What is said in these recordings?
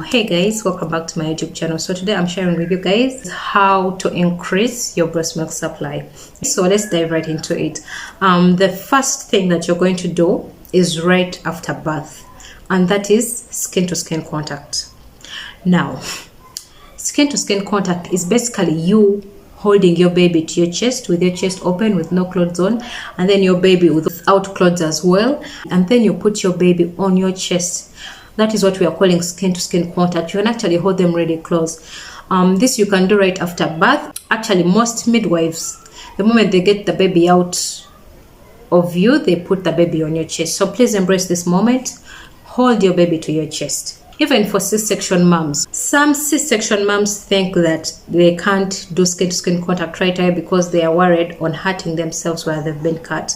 Hey guys, welcome back to my YouTube channel. So today I'm sharing with you guys how to increase your breast milk supply. So let's dive right into it. The first thing that you're going to do is right after birth, and that is skin to skin contact. Now, skin to skin contact is basically you holding your baby to your chest with your chest open with no clothes on, and then your baby without clothes as well, and then you put your baby on your chest. That is what we are calling skin to skin contact. You can actually hold them really close. This you can do right after birth. Actually, most midwives, the moment they get the baby out of you, they put the baby on your chest. So please embrace this moment. Hold your baby to your chest. Even for C-section moms, some C-section moms think that they can't do skin to skin contact right away because they are worried on hurting themselves while they've been cut.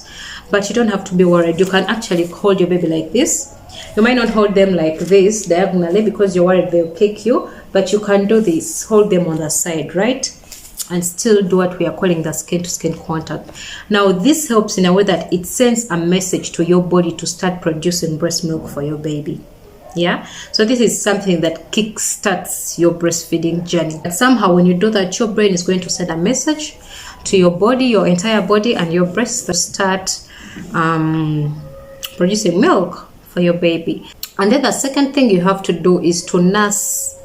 But you don't have to be worried. You can actually hold your baby like this. You might not hold them like this diagonally because you're worried they'll kick you, but you can do this. Hold them on the side, right? And still do what we are calling the skin to skin contact. Now, this helps in a way that it sends a message to your body to start producing breast milk for your baby. Yeah, so this is something that kickstarts your breastfeeding journey. And somehow when you do that, your brain is going to send a message to your body, your entire body, and your breasts to start producing milk for your baby. And then the second thing you have to do is to nurse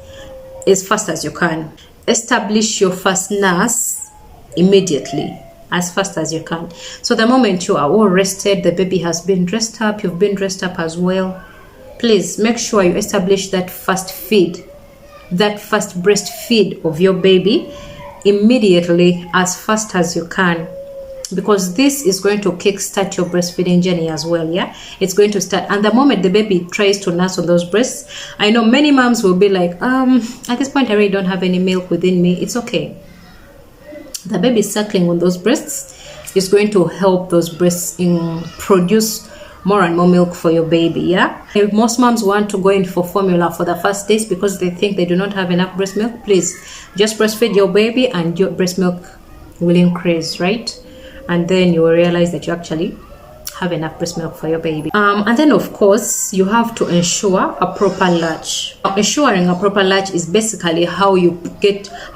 as fast as you can. Establish your first nurse immediately, as fast as you can. So the moment you are all rested, the baby has been dressed up, you've been dressed up as well, please make sure you establish that first feed, that first breastfeed of your baby immediately, as fast as you can, because this is going to kickstart your breastfeeding journey as well. Yeah, it's going to start, and the moment the baby tries to nurse on those breasts, I know many moms will be like, at this point I really don't have any milk within me. It's okay. The baby suckling on those breasts is going to help those breasts produce more and more milk for your baby. Yeah, if most moms want to go in for formula for the first days because they think they do not have enough breast milk, please just breastfeed your baby and your breast milk will increase, right? And then you will realize that you actually have enough breast milk for your baby. And then of course you have to ensure a proper latch. Ensuring a proper latch is basically how you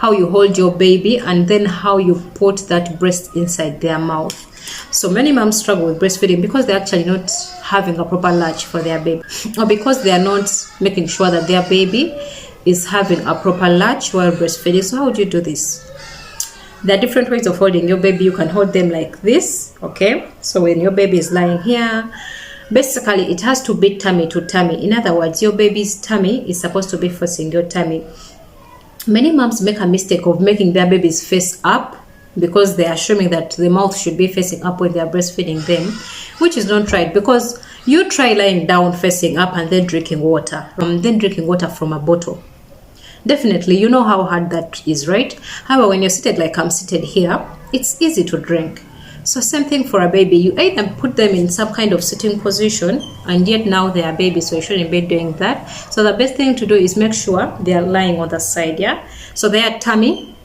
hold your baby and then how you put that breast inside their mouth. So many moms struggle with breastfeeding because they're actually not having a proper latch for their baby, or because they are not making sure that their baby is having a proper latch while breastfeeding. So how would you do this? There are different ways of holding your baby. You can hold them like this, okay? So when your baby is lying here, basically it has to be tummy to tummy. In other words, your baby's tummy is supposed to be facing your tummy. Many moms make a mistake of making their baby's face up because they are assuming that the mouth should be facing up when they are breastfeeding them, which is not right, because you try lying down facing up and then drinking water from a bottle. Definitely, you know how hard that is, right? However, when you're seated like I'm seated here, it's easy to drink. So same thing for a baby. You either put them in some kind of sitting position, and yet now they are babies, so you shouldn't be doing that. So the best thing to do is make sure they are lying on the side, yeah? So their tummy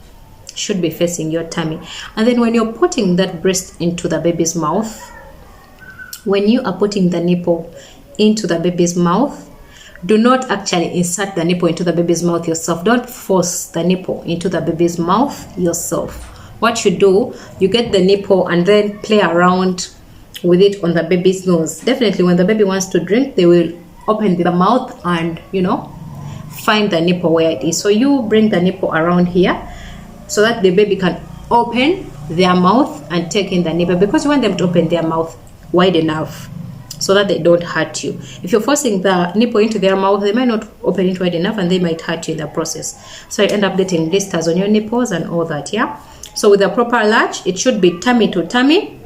should be facing your tummy. And then when you're putting that breast into the baby's mouth, when you are putting the nipple into the baby's mouth, do not actually insert the nipple into the baby's mouth yourself. Don't force the nipple into the baby's mouth yourself. What you do, you get the nipple and then play around with it on the baby's nose. Definitely when the baby wants to drink, they will open the mouth and, find the nipple where it is. So you bring the nipple around here so that the baby can open their mouth and take in the nipple, because you want them to open their mouth wide enough so that they don't hurt you. If you're forcing the nipple into their mouth, they might not open it wide enough and they might hurt you in the process. So you end up getting blisters on your nipples and all that, yeah? So with a proper latch, it should be tummy to tummy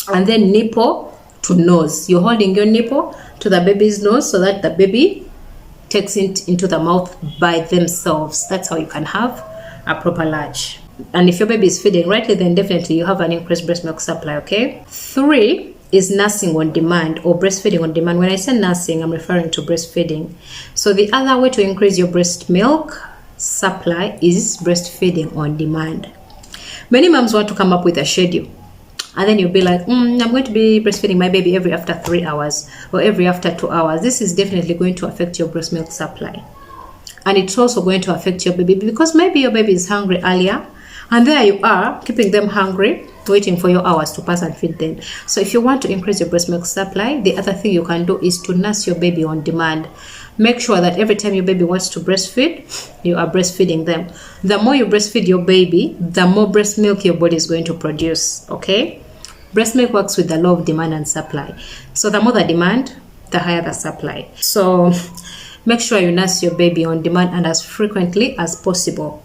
and then nipple to nose. You're holding your nipple to the baby's nose so that the baby takes it into the mouth by themselves. That's how you can have a proper latch. And if your baby is feeding rightly, then definitely you have an increased breast milk supply, okay? 3 is nursing on demand or breastfeeding on demand. When I say nursing, I'm referring to breastfeeding. So the other way to increase your breast milk supply is breastfeeding on demand. Many moms want to come up with a schedule. and then you'll be like, I'm going to be breastfeeding my baby every after 3 hours or every after 2 hours. This is definitely going to affect your breast milk supply. And it's also going to affect your baby because maybe your baby is hungry earlier, and there you are keeping them hungry, waiting for your hours to pass and feed them. So if you want to increase your breast milk supply, the other thing you can do is to nurse your baby on demand. Make sure that every time your baby wants to breastfeed, you are breastfeeding them. The more you breastfeed your baby, the more breast milk your body is going to produce, okay? Breast milk works with the law of demand and supply. So the more the demand, the higher the supply. So make sure you nurse your baby on demand and as frequently as possible.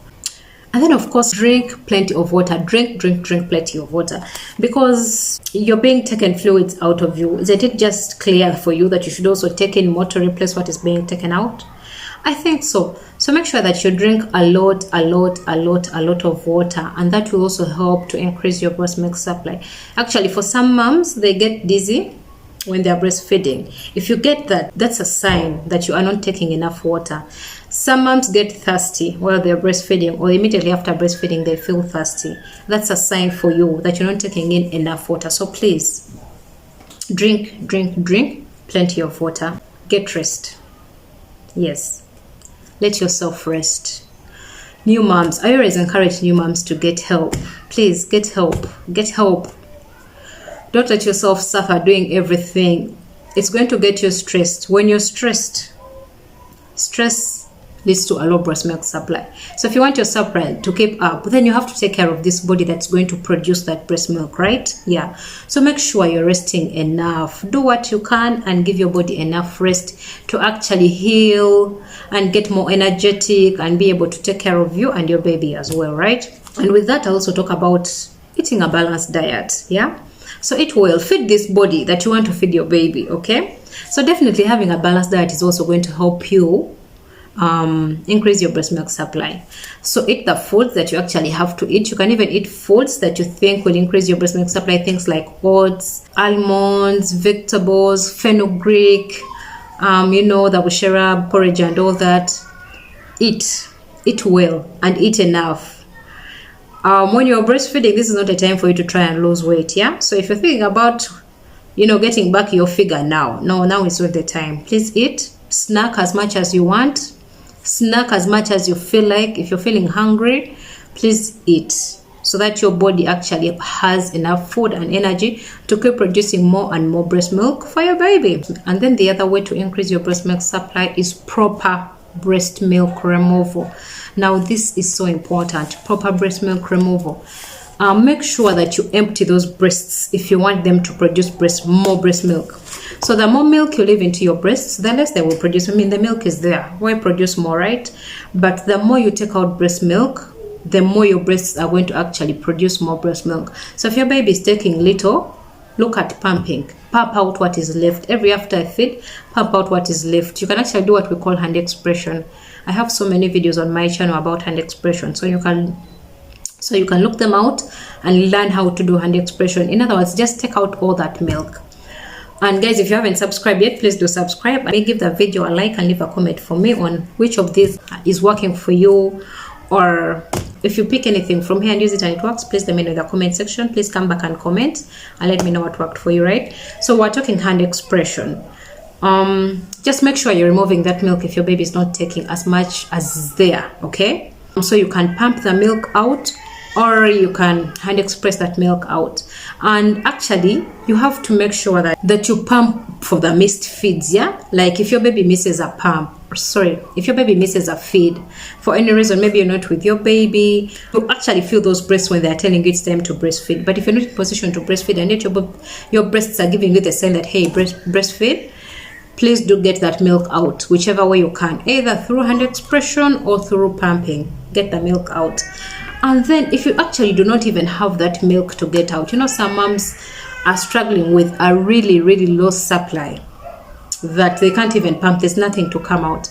And then, of course, drink plenty of water. Drink plenty of water, because you're being taken fluids out of you. Isn't it just clear for you that you should also take in more to replace what is being taken out? I think so. So make sure that you drink a lot of water, and that will also help to increase your breast milk supply. Actually, for some moms, they get dizzy when they are breastfeeding. If you get that, that's a sign that you are not taking enough water. Some moms get thirsty while they're breastfeeding, or immediately after breastfeeding they feel thirsty. That's a sign for you that you're not taking in enough water. So please drink plenty of water. Get rest. Yes, let yourself rest. New moms, I always encourage new moms to get help. Please get help. Don't let yourself suffer doing everything. It's going to get you stressed. When you're stressed, stress leads to a low breast milk supply. So if you want your supply to keep up, then you have to take care of this body that's going to produce that breast milk, right? Yeah. So make sure you're resting enough. Do what you can and give your body enough rest to actually heal and get more energetic and be able to take care of you and your baby as well, right? And with that, I also talk about eating a balanced diet. Yeah. So eat well, feed this body that you want to feed your baby, okay? So definitely having a balanced diet is also going to help you increase your breast milk supply. So eat the foods that you actually have to eat. You can even eat foods that you think will increase your breast milk supply, things like oats, almonds, vegetables, fenugreek, the bushera porridge and all that. Eat well and eat enough. When you're breastfeeding, this is not a time for you to try and lose weight, yeah? So if you're thinking about, getting back your figure now is not the time. Please eat. Snack as much as you want. Snack as much as you feel like. If you're feeling hungry, please eat, so that your body actually has enough food and energy to keep producing more and more breast milk for your baby. And then the other way to increase your breast milk supply is proper breast milk removal. Now this is so important. Proper breast milk removal. Make sure that you empty those breasts if you want them to produce more breast milk. So the more milk you leave into your breasts, the less they will produce. I mean, the milk is there. Why produce more, right? But the more you take out breast milk, the more your breasts are going to actually produce more breast milk. So if your baby is taking little, look at pumping. Pump out what is left. Every after I feed, pump out what is left. You can actually do what we call hand expression. I have so many videos on my channel about hand expression. So you can look them out and learn how to do hand expression. In other words, just take out all that milk. And guys, if you haven't subscribed yet, please do subscribe. And give the video a like and leave a comment for me on which of these is working for you. Or if you pick anything from here and use it and it works, please let me know in the comment section. Please come back and comment and let me know what worked for you, right? So we're talking hand expression. Just make sure you're removing that milk if your baby is not taking as much as is there, okay? So you can pump the milk out, or you can hand express that milk out. And actually, you have to make sure that you pump for the missed feeds, yeah? Like if your baby misses a if your baby misses a feed for any reason, maybe you're not with your baby, you actually feel those breasts when they're telling you it's time to breastfeed. But if you're not in position to breastfeed and yet your breasts are giving you the sign that, hey, breastfeed, please do get that milk out, whichever way you can, either through hand expression or through pumping. Get the milk out. And then if you actually do not even have that milk to get out, some moms are struggling with a really, really low supply that they can't even pump. There's nothing to come out.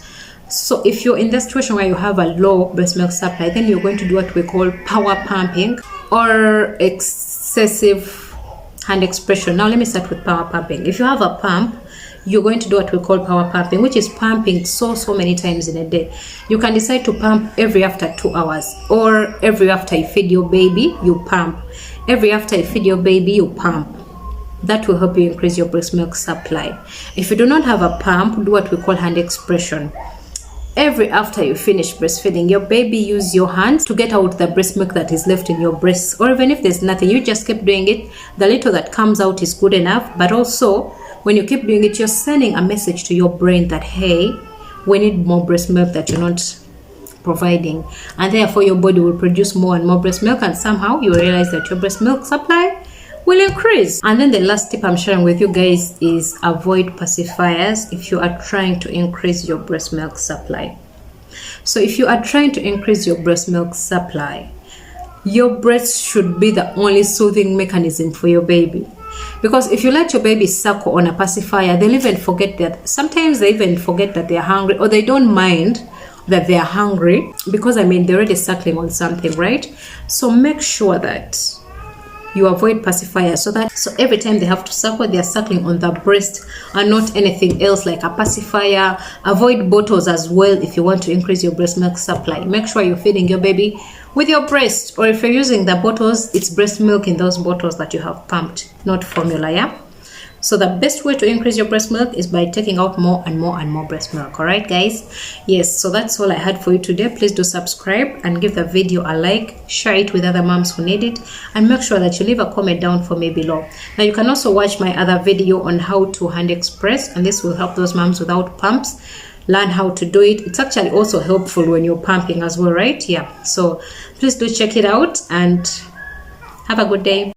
So if you're in the situation where you have a low breast milk supply, then you're going to do what we call power pumping or excessive hand expression. Now let me start with power pumping. If you have a pump, you're going to do what we call power pumping, which is pumping so many times in a day. You can decide to pump every after 2 hours, or every after you feed your baby, you pump. every after you feed your baby, you pump. That will help you increase your breast milk supply. If you do not have a pump, do what we call hand expression. Every after you finish breastfeeding your baby, use your hands to get out the breast milk that is left in your breasts. Or even if there's nothing, you just keep doing it. The little that comes out is good enough. But also, when you keep doing it, you're sending a message to your brain that, hey, we need more breast milk that you're not providing, and therefore your body will produce more and more breast milk, and somehow you realize that your breast milk supply will increase. And then the last tip I'm sharing with you guys is avoid pacifiers if you are trying to increase your breast milk supply. So if you are trying to increase your breast milk supply, your breast should be the only soothing mechanism for your baby. Because if you let your baby suckle on a pacifier, they'll even forget that. Sometimes they even forget that they're hungry, or they don't mind that they're hungry because they're already suckling on something, right? So make sure that you avoid pacifiers, so every time they have to suckle, they're suckling on the breast and not anything else like a pacifier. Avoid bottles as well if you want to increase your breast milk supply. Make sure you're feeding your baby with your breast, or if you're using the bottles, it's breast milk in those bottles that you have pumped, not formula. Yeah. So the best way to increase your breast milk is by taking out more and more and more breast milk. All right, guys? Yes, so that's all I had for you today. Please do subscribe and give the video a like. Share it with other moms who need it. And make sure that you leave a comment down for me below. Now, you can also watch my other video on how to hand express. And this will help those moms without pumps learn how to do it. It's actually also helpful when you're pumping as well, right? Yeah. So please do check it out and have a good day.